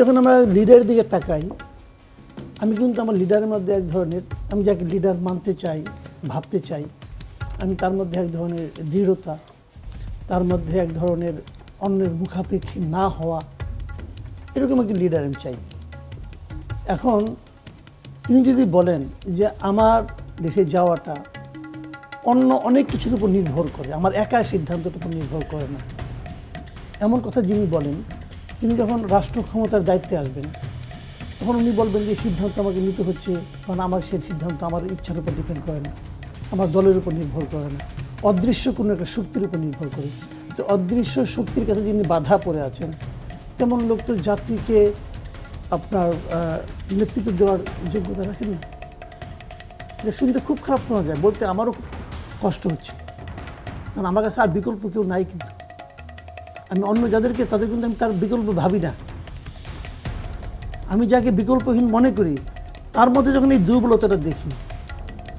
যখন আমরা লিডারের দিকে তাকাই, আমি কিন্তু আমার লিডারের মধ্যে এক ধরনের, আমি যাকে লিডার মানতে চাই, ভাবতে চাই, আমি তার মধ্যে এক ধরনের দৃঢ়তা, তার মধ্যে এক ধরনের অন্যের মুখাপেক্ষী না হওয়া, এরকম একটি লিডার আমি চাই। এখন তিনি যদি বলেন যে আমার দেশে যাওয়াটা অন্য অনেক কিছুর উপর নির্ভর করে, আমার একার সিদ্ধান্তের উপর নির্ভর করে না, এমন কথা যিনি বলেন, তিনি যখন রাষ্ট্র ক্ষমতার দায়িত্বে আসবেন তখন উনি বলবেন যে সিদ্ধান্ত আমাকে নিতে হচ্ছে, কারণ আমার সেই সিদ্ধান্ত আমার ইচ্ছার উপর ডিপেন্ড করে না, আমার দলের উপর নির্ভর করে না, অদৃশ্য কোনো একটা শক্তির উপর নির্ভর করে। তো অদৃশ্য শক্তির কাছে যিনি বাধা পড়ে আছেন, তেমন লোক তো জাতিকে আপনার নেতৃত্ব দেওয়ার যোগ্যতা রাখেন না। এটা শুনতে খুব খারাপ শোনা যায়, বলতে আমারও খুব কষ্ট হচ্ছে, কারণ আমার কাছে আর বিকল্প কেউ নাই। কিন্তু আমি অন্য যাদেরকে, তাদের কিন্তু আমি তার বিকল্প ভাবি না। আমি যাকে বিকল্পহীন মনে করি তার মধ্যে যখন এই দুর্বলতাটা দেখি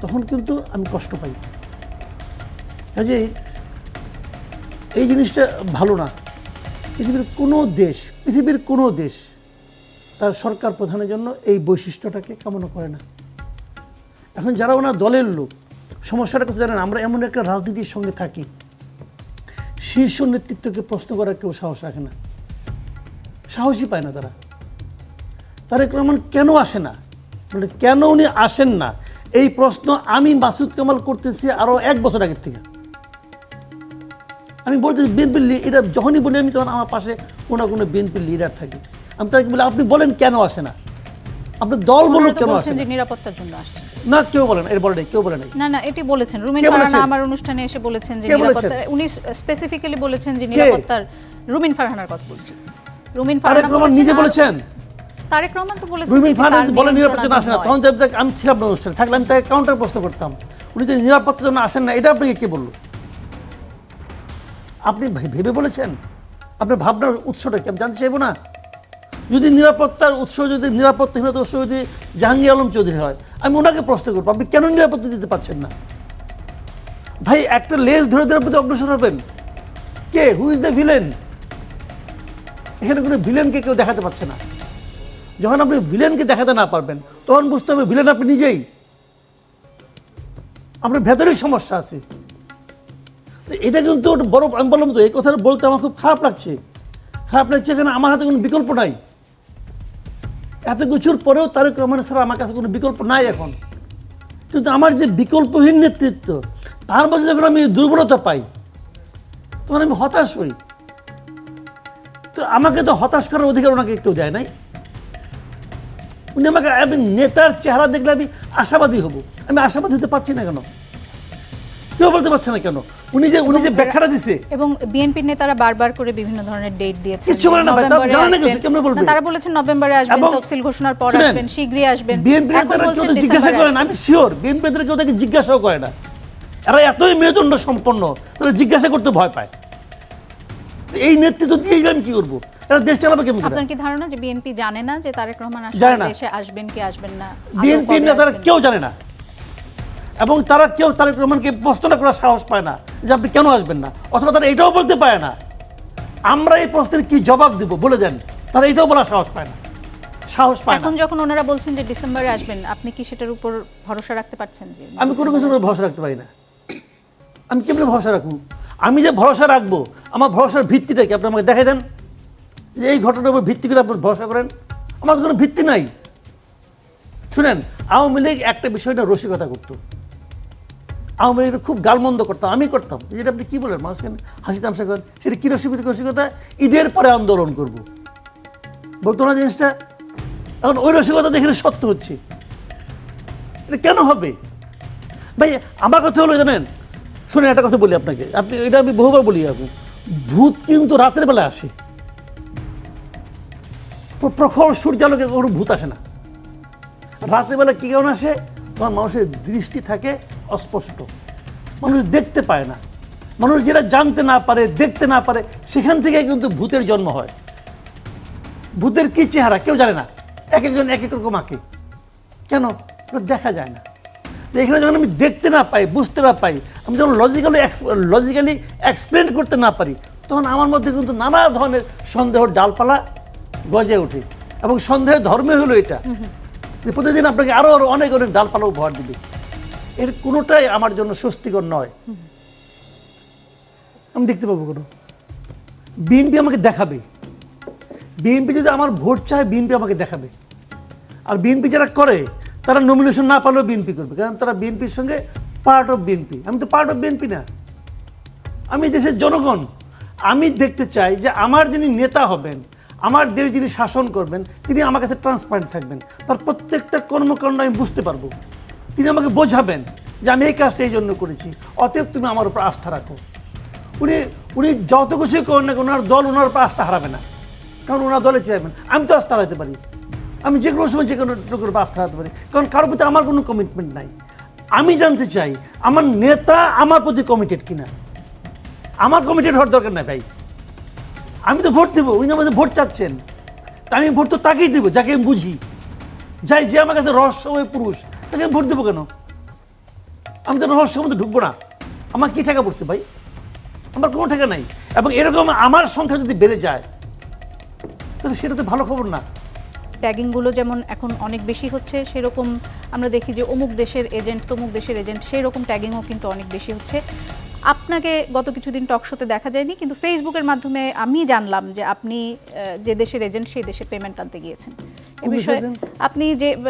তখন কিন্তু আমি কষ্ট পাই। কাজেই এই জিনিসটা ভালো না। পৃথিবীর কোনো দেশ তার সরকার প্রধানের জন্য এই বৈশিষ্ট্যটাকে কামনা করে না। এখন যারা ওনার দলের লোক, সমস্যাটা কথা জানেন, আমরা এমন একটা রাজনীতির সঙ্গে থাকি, শীর্ষ নেতৃত্বকে প্রশ্ন করার কেউ সাহস রাখে না, সাহসই পায় না। তারেক রহমান কেন আসে না, মানে কেন উনি আসেন না, এই প্রশ্ন আমি মাসুদ কামাল করতেছি আরও 1 বছর আগের থেকে। আমি বলতেছি বিএনপির এটা যখনই বলি আমি, তখন আমার পাশে কোনো বিএনপির লিডার থাকে। আমি তাকে বলি আপনি বলেন কেন আসে না, আপনার দল বলুন কেন আসে না। নিরাপত্তার জন্য আসছে না, কেউ বলেন, এর বলে কেউ বলে নাই। না, এটি বলেছেন রুমিন ফারহানা আমার অনুষ্ঠানে এসে বলেছেন যে নিরাপত্তা, উনি স্পেসিফিক্যালি বলেছেন যে নিরাপত্তার, রুমিন ফারহানার কথা বলছি। রুমিন ফারহানা নিজে বলেছেন, তারেক রহমান তো বলেছেন রুমিন ফারহানা বলেন নিরাপত্তার জন্য আসে না। তখন আমি ছিলাম না অনুষ্ঠানে, থাকলে আমি তাকে কাউন্টার প্রশ্ন করতাম, উনি যে নিরাপত্তার জন্য আসেন না, এটা আপনাকে কে বললো? আপনি ভেবে বলেছেন? আপনার ভাবনার উৎসটা কি আমি জানতে চাইবো না? যদি নিরাপত্তার উৎস, যদি নিরাপত্তাহীনতার উৎস যদি জাহাঙ্গীর আলম চৌধুরী হয়, আমি ওনাকে প্রশ্ন করবো আপনি কেন নিরাপত্তা দিতে পারছেন না? ভাই, একটা লেজ ধরে ধরে প্রতি অগ্রসর হবেন। কে, হু ইজ দ্য ভিলেন? এখানে কোনো ভিলেনকে কেউ দেখাতে পারছে না। যখন আপনি ভিলেনকে দেখাতে না পারবেন তখন বুঝতে হবে ভিলেন আপনি নিজেই, আপনার ভেতরেই সমস্যা আছে। এটা কিন্তু বড়, আমি বললাম তো, এই কথাটা বলতে আমার খুব খারাপ লাগছে। এখানে আমার হাতে কোনো বিকল্প নাই। এত কিছুর পরেও তারেক রহমান ছাড়া আমার কাছে কোনো বিকল্প নাই এখন। কিন্তু আমার যে বিকল্পহীন নেতৃত্ব, তার মাঝে যখন আমি দুর্বলতা পাই তখন আমি হতাশ হই। তো আমাকে তো হতাশ করার অধিকার ওনাকে কেউ দেয় নাই। উনি আমাকে, আমি নেতার চেহারা দেখলে আমি আশাবাদী হব, আমি আশাবাদী হতে পারছি না কেন? কেউ বলতে পারছে না কেন? উনি যে ব্যাখ্যাটা দিছে, এবং বিএনপির নেতারা বারবার করে বিভিন্ন ধরনের ডেট দিয়েছেন, কিছু বলে না ভাই, তারা জানে না কিছু, কেমনে বলবে? তারা বলেছেন নভেম্বরে আসবেন, তফসিল ঘোষণার পর আসবেন, শীঘ্রই আসবেন। বিএনপির নেতারা কেউ তো জিজ্ঞাসা করে না, আমি শিওর বিএনপি নেতারা কেউ তাকে জিজ্ঞাসাও করে না। এরা এতই মেরুদণ্ড সম্পন্ন, তারা জিজ্ঞাসা করতে ভয় পায়। এই নেতৃত্ব দিয়ে আমি কি করবো? এরা দেশ চালাবে কেমন? আপনার কি ধারণা যে বিএনপি জানে না যে তারেক রহমান দেশে আসবেন কি আসবেন না? বিএনপির নেতারা কেউ জানে না, এবং তারা কেউ তারেক রহমানকে প্রশ্নটা করার সাহস পায় না যে আপনি কেন আসবেন না, অথবা তারা এটাও বলতে পারে না আমরা এই প্রশ্নের কি জবাব দিব, বলে দেন। তারা এটাও বলার সাহস পায় না। এখন যখন ওনারা বলছেন যে ডিসেম্বরে আসবেন, আপনি কি সেটার উপর ভরসা রাখতে পারছেন? যে আমি কোনো কিছুর উপর ভরসা রাখতে পারি না। আমি কেমনে ভরসা রাখবো? আমি যে ভরসা রাখবো, আমার ভরসার ভিত্তিটা কি আপনি আমাকে দেখাই দেন, যে এই ঘটনার উপর ভিত্তি করে আপনি ভরসা করেন। আমার কোনো ভিত্তি নাই। শুনেন, আওয়ামী লীগ একটা বিষয়টা রসিকতা করতো, আওয়ামী লীগ খুব গালমন্দ করতাম, আমি করতাম। যেটা আপনি কি বলেন, মানুষকে হাসি তামসা করেন, সেটা কি রসিকতা? ঈদের পরে আন্দোলন করব বলতো না জিনিসটা। এখন ওই রসিকতা দেখে সত্য হচ্ছে, এটা কেন হবে ভাই? আমার কথা হলো জানেন, শুনে একটা কথা বলি আপনাকে, আপনি এটা আমি বহুবার বলি, আপনি ভূত কিন্তু রাতের বেলা আসে, প্রখর সূর্যালোকে কোনো ভূত আসে না। রাতের বেলা কি কারণ আসে? তখন মানুষের দৃষ্টি থাকে অস্পষ্ট, মানুষ দেখতে পায় না। মানুষ যেটা জানতে না পারে, দেখতে না পারে, সেখান থেকে কিন্তু ভূতের জন্ম হয়। ভূতের কি চেহারা কেউ জানে না, এক একজন এক এক রকম আঁকে। কেন? দেখা যায় না। তো এখানে যখন আমি দেখতে না পাই, বুঝতে না পাই, আমি যখন লজিক্যালি এক্সপ্লেন করতে না পারি, তখন আমার মধ্যে কিন্তু নানা ধরনের সন্দেহ ডালপালা গজে ওঠে। এবং সন্দেহের ধর্মে হলো এটা যে প্রতিদিন আপনাকে আরো আরো অনেক অনেক ডালপালা উপহার দিবে, এর কোনোটাই আমার জন্য স্বস্তিকর নয়। আমি দেখতে পাবো কোনো বিএনপি আমাকে দেখাবে, বিএনপি যদি আমার ভোট চায় বিএনপি আমাকে দেখাবে। আর বিএনপি যারা করে তারা নমিনেশন না পালেও বিএনপি করবে, কারণ তারা বিএনপির সঙ্গে পার্ট অফ বিএনপি। আমি তো পার্ট অফ বিএনপি না, আমি দেশের জনগণ। আমি দেখতে চাই যে আমার যিনি নেতা হবেন, আমার দেশ যিনি শাসন করবেন, তিনি আমার কাছে ট্রান্সপারেন্ট থাকবেন, তার প্রত্যেকটা কর্মকাণ্ড আমি বুঝতে পারবো, তিনি আমাকে বোঝাবেন যে আমি এই কাজটা এই জন্য করেছি, অতএব তুমি আমার উপর আস্থা রাখো। উনি উনি যত কিছুই করেন না, ওনার দল ওনার উপর আস্থা হারাবে না, কারণ ওনার দলে চাইবেন। আমি তো আস্থা হারাতে পারি, আমি যে কোনো সময় যে কোনো লোকের উপর আস্থা হারাতে পারি, কারণ কারোর প্রতি আমার কোনো কমিটমেন্ট নাই। আমি জানতে চাই আমার নেতা আমার প্রতি কমিটেড কিনা। আমার কমিটেড হওয়ার দরকার নাই ভাই, আমি তো ভোট দেবো, উনি আমাদের ভোট চাচ্ছেন, তা আমি ভোট তো তাকেই দেবো যাকে আমি বুঝি, যাই যে আমার কাছে রহস্যময় পুরুষ, তাকে আমি ভোট দেবো কেন? আমি তো রহস্যের মধ্যে ঢুকবো না। আমার কি টাকা পড়ছে ভাই? আমার কোনো টাকা নাই। এবং এরকম আমার সংখ্যা যদি বেড়ে যায় তাহলে সেটা তো ভালো খবর না। ট্যাগিংগুলো যেমন এখন অনেক বেশি হচ্ছে, সেরকম আমরা দেখি যে অমুক দেশের এজেন্ট তমুক দেশের এজেন্ট, সেই রকম ট্যাগিংও কিন্তু অনেক বেশি হচ্ছে। আপনাকে গত কিছুদিন টক শোতে দেখা যায়নি, কিন্তু ফেসবুকের মাধ্যমে আমি জানলাম যে আপনি যে দেশের এজেন্ট সেই দেশে পেমেন্ট আনতে গিয়েছেন। এ বিষয়ে আপনি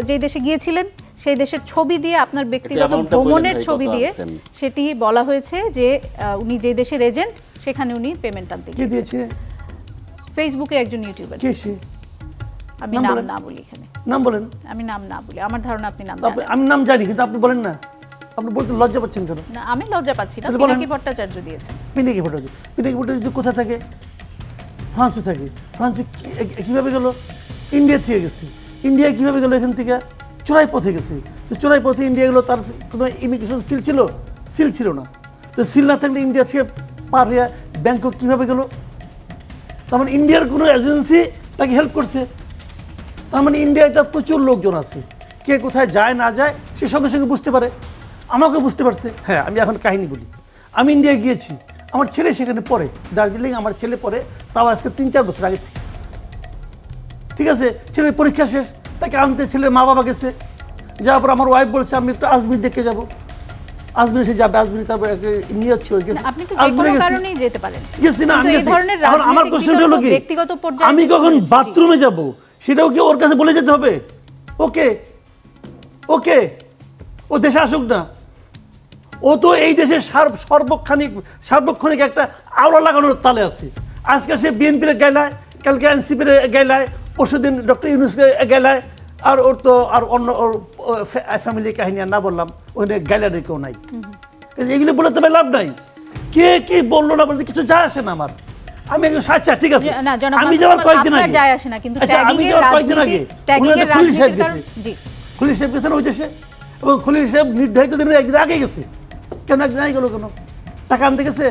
যে দেশে গিয়েছিলেন সেই দেশের ছবি দিয়ে, আপনার ব্যক্তিগত ভ্রমণের ছবি দিয়ে সেটি বলা হয়েছে যে উনি যে দেশের এজেন্ট সেখানে উনি পেমেন্ট আনতে গিয়েছেন। ফেসবুকে একজন ইউটিউবার, আমি নাম না বলি এখানে, নাম বলেন, আমি নাম না বলি, আমার ধারণা আপনি নাম আমি নাম জানি, কিন্তু আপনি বলেন না, আপনি বলতে লজ্জা পাচ্ছেন কেন? না, আমি লজ্জা পাচ্ছি না। পিনাকি ভট্টাচার্য দিয়েছেন। পিনাকি ভট্টাচার্য, পিনাকি ভট্টাচার্য কোথায় থাকে? ফ্রান্সে থাকে। ফ্রান্সে কিভাবে গেল? ইন্ডিয়া থেকে গেছে। ইন্ডিয়া কিভাবে গেল? এখান থেকে চোরাই পথে গেছে। তো চোরাই পথে ইন্ডিয়া গেলো, তার কোনো ইমিগ্রেশন সিল ছিল? সিল ছিল না। তো সিল না থাকলে ইন্ডিয়া থেকে পার হয়ে ব্যাংকক কিভাবে গেল? তার মানে ইন্ডিয়ার কোনো এজেন্সি তাকে হেল্প করছে। তার মানে ইন্ডিয়ায় তার প্রচুর লোকজন আছে, কে কোথায় যায় না যায় সে সঙ্গে সঙ্গে বুঝতে পারে। আমাকে বুঝতে পারছে। হ্যাঁ, আমি এখন কাহিনী বলি। আমি ইন্ডিয়া গিয়েছি, আমার ছেলে সেখানে পড়ে, দার্জিলিং আমার ছেলে পড়ে, তাও আজকে 3-4 বছর আগে থেকে। ঠিক আছে, ছেলের পরীক্ষা শেষ, তাকে আনতে ছেলের মা বাবা গেছে। যাওয়ার পর আমার ওয়াইফ বলছে আমি একটু আজমির দেখে যাবো। আজমির সে যাবে, আজমির তারপর নিয়ে যাচ্ছে ওই গেছে। গেছি না, আমি গেছি। এখন আমার কোশ্চেন হলো কি, আমি কখন বাথরুমে যাব সেটাও কি ওর কাছে বলে যেতে হবে? ওকে ওকে, ও দেশে আসুক না, ও তো এই দেশের সার্বক্ষণিক একটা আওলা লাগানোর তালে আছে। আজকে সে বিএনপির গাইলায়, কালকে এনসিপির গাইলায়, পরশুদিন ডক্টর ইউনূসকে গাইলায়, আর ওর তো আর অন্য ওর ফ্যামিলি কাহিনী আর না বললাম, ওখানে গাইলার কেউ নাই। এগুলো বলে তবে লাভ নাই। কে কি বললো না বলতে কিছু যায় আসে না আমার। আমি একজন আচ্ছা ঠিক আছে, আমি যাওয়ার কয়েকদিন আগে, আমি যাওয়ার কয়েকদিন আগে খলিল সাহেব গেছে, খলিল সাহেব গেছেন ওই দেশে, এবং খলিল সাহেব নির্ধারিত দিনের একদিন আগে গেছে। কেন একদিন আগে গেল কেন? টাকা আনতে গেছে,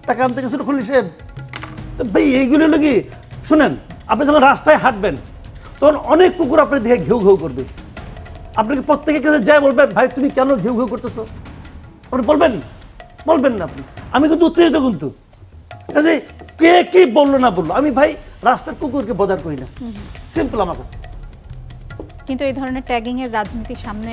টাকা আনতে গেছিল খলিল সাহেব। তো ভাই এইগুলো হলো কি, শুনেন, আপনি যখন রাস্তায় হাঁটবেন তখন অনেক কুকুর আপনার দেখে ঘেউ ঘেউ করবে। আপনাকে প্রত্যেকের কাছে যাই বলবেন ভাই তুমি কেন ঘেউ ঘেউ করতেছো, আপনি বলবেন? বলবেন না আপনি। আমি কিন্তু উত্তেজিত, কিন্তু কে কি বললো না বললো, আমি ভাই রাস্তার কুকুরকে বদার করি না, সিম্পল আমার কাছে। কিন্তু এই ধরনের ট্যাগিং এর রাজনীতির সামনে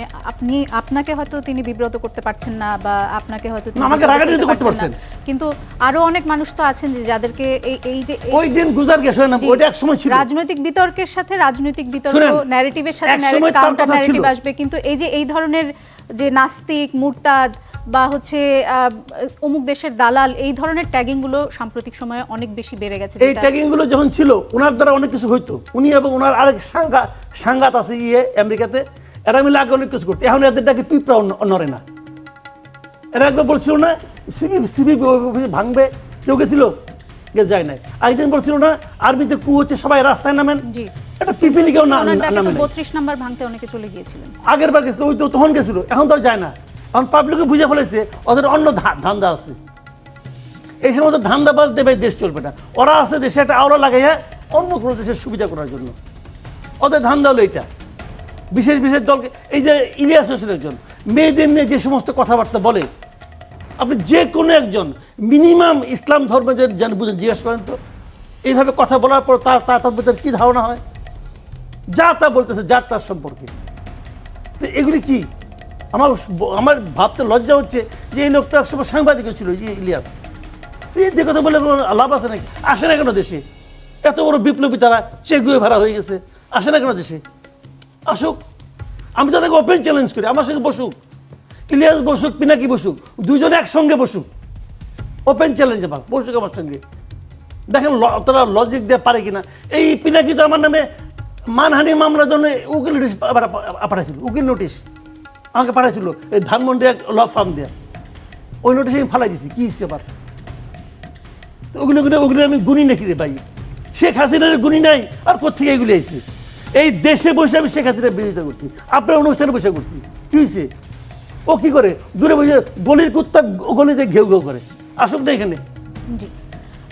আপনাকে হয়তো তিনি বিব্রত করতে পারছেন না, বা আপনাকে হয়তো আমাকে রাগান্বিত করতে পারছেন, কিন্তু আরো অনেক মানুষ তো আছেন যে যাদেরকে এই যে ওই দিন গুজার গেছে না, ওইটা এক সময় ছিল। রাজনৈতিক বিতর্কের সাথে রাজনৈতিক বিতর্ক, ন্যারেটিভের সাথে কাউন্টার ন্যারেটিভ আসবে, কিন্তু এই ধরনের যে নাস্তিক, মুরতাদ বা হচ্ছে অমুক দেশের দালাল, এই ধরনের ট্যাগিং গুলো সাম্প্রতিক সময়ে অনেক বেশি বেড়ে গেছে। এই ট্যাগিং গুলো যখন ছিল ওনার দ্বারা অনেক কিছু হইতো, উনি এবং ওনার আরেক সাংঘাত আছে আমেরিকাতে, এরা মিলে আগে অনেক কিছু করতো। এখন এদের ডাকে পিঁপড়া নড়ে না। এরা একবার বলছিল না সিবি ভাঙবে, কেউ গেছিল? যায় নাই। আরেকদিন বলছিল না আর্মিতে কু হচ্ছে, সবাই রাস্তায় নামেন, এটা পিপিলি কেউ নামে। 32 নাম্বার ভাঙতে অনেকে চলে গিয়েছিলেন, আগের বার গেছিল, ওই তো তখন গেছিল, এখন তো যায় না। এখন পাবলিকে বুঝে ফেলেছে ওদের অন্য ধান্দা আছে। এই সমস্ত ধান্দাবাজ দেবে দেশ চলবে না। ওরা আছে দেশে একটা আওলা লাগাইয়া অন্য কোনো দেশের সুবিধা করার জন্য, ওদের ধান্দা হলো এটা। বিশেষ বিশেষ দলকে, এই যে ইলিয়াস হোসেন একজন মেয়েদের নিয়ে যে সমস্ত কথাবার্তা বলে, আপনি যে কোনো একজন মিনিমাম ইসলাম ধর্মের বুঝেন জিজ্ঞেস করেন তো, এইভাবে কথা বলার পর তার ভিতরে কি ধারণা হয়, যা তা বলতেছে যার তার সম্পর্কে। তো এগুলি কি আমার ভাবতে লজ্জা হচ্ছে যে এই লোকটা একসময় সাংবাদিকও ছিল, যে ইলিয়াস। তো এই কথা বলে কোনো লাভ আছে নাকি? আসে না কেন দেশে? এত বড় বিপ্লবী তারা, চেগুয়ে ভাড়া হয়ে গেছে, আসে না কেন দেশে? আসুক, আমি তাদেরকে ওপেন চ্যালেঞ্জ করি, আমার সঙ্গে বসুক, ইলিয়াস বসুক, পিনাকি বসুক, দুজনে একসঙ্গে বসুক, ওপেন চ্যালেঞ্জ আমার, বসুক আমার সঙ্গে, দেখেন তারা লজিক দিয়ে পারে কিনা। এই পিনাকি তো আমার নামে মানহানি মামলার জন্য উকিল নোটিশ পাঠাইছিল, উকিল নোটিশ আমাকে পাঠাইছিল এই ধানমন্ডি এক ল ফার্ম দেওয়া, ওই নোটিশে আমি ফালাই দিছি। কি হিসেবে আবার তো ওগুলো আমি গুনি নাকি রে ভাই? শেখ হাসিনার গুনি নাই, আর কোথেকে এগুলি আইছে? এই দেশে বসে আমি শেখ হাসিনার বিরোধিতা করছি, আপনার অনুষ্ঠানে বসে করছি, কি হয়েছে? ও কি করে? দূরে বসে গলির কুত্তা গলিতে ঘেউ ঘেউ করে, আসুক না এখানে। জি,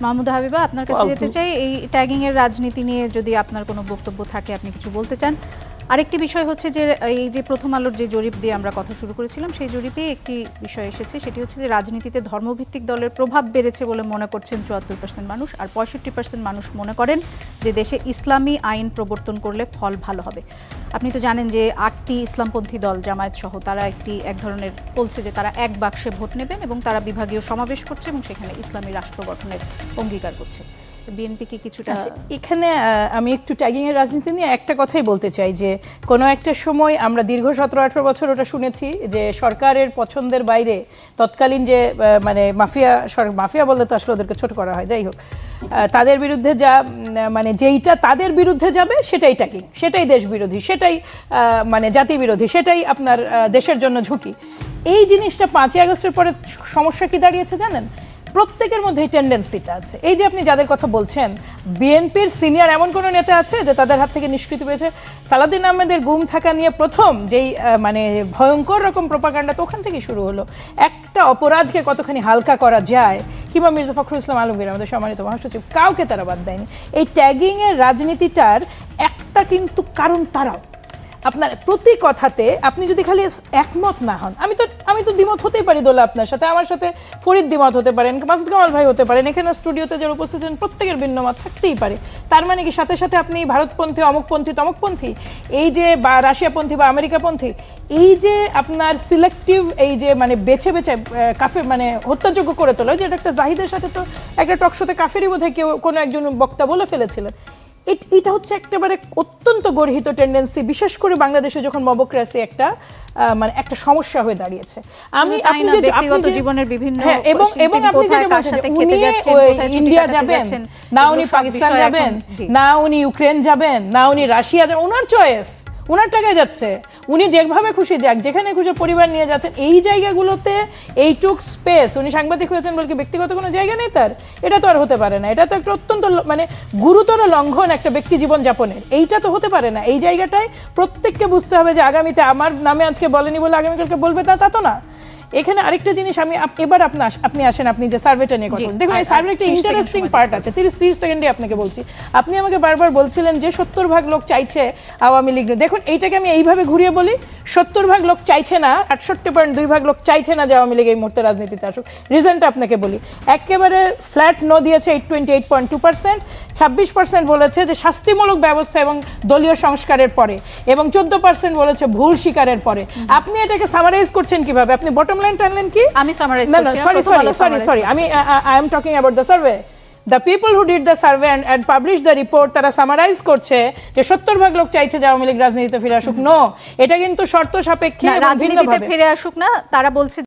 মাহমুদা হাবিবা, আপনার কাছে যেতে চাই, এই ট্যাগিং এর রাজনীতি নিয়ে যদি আপনার কোনো বক্তব্য থাকে, আপনি কিছু বলতে চান। আরেকটি বিষয় হচ্ছে যে এই যে প্রথম আলোর যে জরিপ দিয়ে আমরা কথা শুরু করেছিলাম, সেই জরিপে একটি বিষয় এসেছে, সেটি হচ্ছে যে রাজনীতিতে ধর্মভিত্তিক দলের প্রভাব বেড়েছে বলে মনে করছেন ৭৪% মানুষ, আর ৬৫% মানুষ মনে করেন যে দেশে ইসলামী আইন প্রবর্তন করলে ফল ভালো হবে। আপনি তো জানেন যে 8টি ইসলামপন্থী দল, জামায়াত সহ, তারা এক ধরনের বলছে যে তারা এক বাক্সে ভোট নেবেন এবং তারা বিভাগীয় সমাবেশ করছে এবং সেখানে ইসলামী রাষ্ট্র গঠনের অঙ্গীকার করছে। বিএনপি কি কিছুটা? এখানে আমি একটু ট্যাগিং এর রাজনীতি নিয়ে একটা কথাই বলতে চাই, যে কোনো একটা সময় আমরা দীর্ঘ 17-18 বছর ওটা শুনেছি যে সরকারের পছন্দের বাইরে তৎকালীন যে মানে মাফিয়া বললে তো আসলে ওদেরকে ছোট করা হয়, যাই হোক, তাদের বিরুদ্ধে যা মানে যেইটা তাদের বিরুদ্ধে যাবে সেটাই ট্যাগিং, সেটাই দেশ বিরোধী, সেটাই মানে জাতি বিরোধী, সেটাই আপনার দেশের জন্য ঝুঁকি। এই জিনিসটা 5ই আগস্টের পরে সমস্যা কি দাঁড়িয়েছে জানেন? প্রত্যেকের মধ্যে এই টেন্ডেন্সিটা আছে। এই যে আপনি যাদের কথা বলছেন, বিএনপির সিনিয়র এমন কোনো নেতা আছে যে তাদের হাত থেকে নিষ্কৃতি পেয়েছে? সালাউদ্দিন আহমেদের গুম থাকা নিয়ে প্রথম যেই মানে ভয়ঙ্কর রকম প্রোপাগান্ডা তো ওখান থেকে শুরু হলো। একটা অপরাধকে কতখানি হালকা করা যায়, কিংবা মির্জা ফখরুল ইসলাম আলমগীর আমাদের সম্মানিত মহাসচিব, কাউকে তারা বাদ দেয়নি। এই ট্যাগিংয়ের রাজনীতিটার একটা কিন্তু কারণ তারাও, আপনার প্রতি কথাতে আপনি যদি খালি একমত না হন, আমি তো দ্বিমত হতেই পারি দোলা আপনার সাথে, আমার সাথে ফরিদ দ্বিমত হতে পারেন, মাসুদ কামাল ভাই হতে পারেন, এখানে স্টুডিওতে যারা উপস্থিত আছেন প্রত্যেকের ভিন্ন মত থাকতেই পারে। তার মানে কি সাথে সাথে আপনি ভারতপন্থী, অমুকপন্থী, তমুকপন্থী, এই যে বা রাশিয়াপন্থী বা আমেরিকাপন্থী, এই যে আপনার সিলেক্টিভ, এই যে মানে বেছে বেছে কাফের মানে হত্যাযোগ্য করে তোলা, যে এটা একটা জাহিদের সাথে তো একটা টকশোতে কাফেরই বোধহয় কেউ কোনো একজন বক্তা বলে ফেলেছিলেন। এটা হচ্ছে একেবারে অত্যন্ত গর্হিত টেন্ডেন্সি, বিশেষ করে বাংলাদেশে যখন মবক্রেসি একটা মানে একটা সমস্যা হয়ে দাঁড়িয়েছে। আপনি যে ব্যক্তিগত জীবনের বিভিন্ন এবং আপনি যেটা বলছেন উনি ইন্ডিয়া যাবেন না, উনি পাকিস্তান যাবেন না, উনি ইউক্রেন যাবেন না, উনি রাশিয়া যাবেন, ওনার চয়েস, ওনার টাকায় যাচ্ছে, উনি যেভাবে খুশি যাক, যেখানে খুশি পরিবার নিয়ে যাচ্ছেন। এই জায়গাগুলোতে এইটুক স্পেস, উনি সাংবাদিক হয়েছেন বলে কি ব্যক্তিগত কোনো জায়গা নেই তার? এটা তো আর হতে পারে না। এটা তো একটা অত্যন্ত মানে গুরুতর লঙ্ঘন একটা ব্যক্তি জীবন যাপনের, এইটা তো হতে পারে না। এই জায়গাটায় প্রত্যেককে বুঝতে হবে যে আগামীতে আমার নামে আজকে বলেনি বলে আগামীকালকে বলবে তা তো না। এখানে আরেকটা জিনিস আমি এবার আপনি আসেন, আপনি যে সার্ভেটা নিয়ে কথা বলছেন, দেখুন এই সার্ভে একটা ইন্টারেস্টিং পার্ট আছে। 30 সেকেন্ডে আপনাকে বলছি, আপনি আমাকে বারবার বলছিলেন যে 70% লোক চাইছে আওয়ামী লীগ। দেখুন এইটাকে আমি এইভাবে ঘুরিয়ে বলি, 70% লোক চাইছে না, 68.2% লোক চাইছে না যে আওয়ামী লীগ এই মুহূর্তে রাজনীতিতে আসুক। রিজনটা আপনাকে বলি, একেবারে ফ্ল্যাট নো দিয়েছে 28.2%, 26% বলেছে যে শাস্তিমূলক ব্যবস্থা এবং দলীয় সংস্কারের পরে, এবং 14% বলেছে ভুল স্বীকারের পরে। আপনি এটাকে সামারাইজ করছেন কিভাবে? আপনি বটম লাইন টানলেন কি? আমি সামারাইজ করছি, sorry, I am talking about the survey. The people who did the survey and published the report, তারা সামারাইজ করছে যে 70% লোক চাইছে যে আওয়ামী লীগ রাজনীতিতে ফিরে আসুক। নো, এটা কিন্তু শর্ত সাপেক্ষে রাজনীতিতে ফিরে আসুক না, তারা বলছে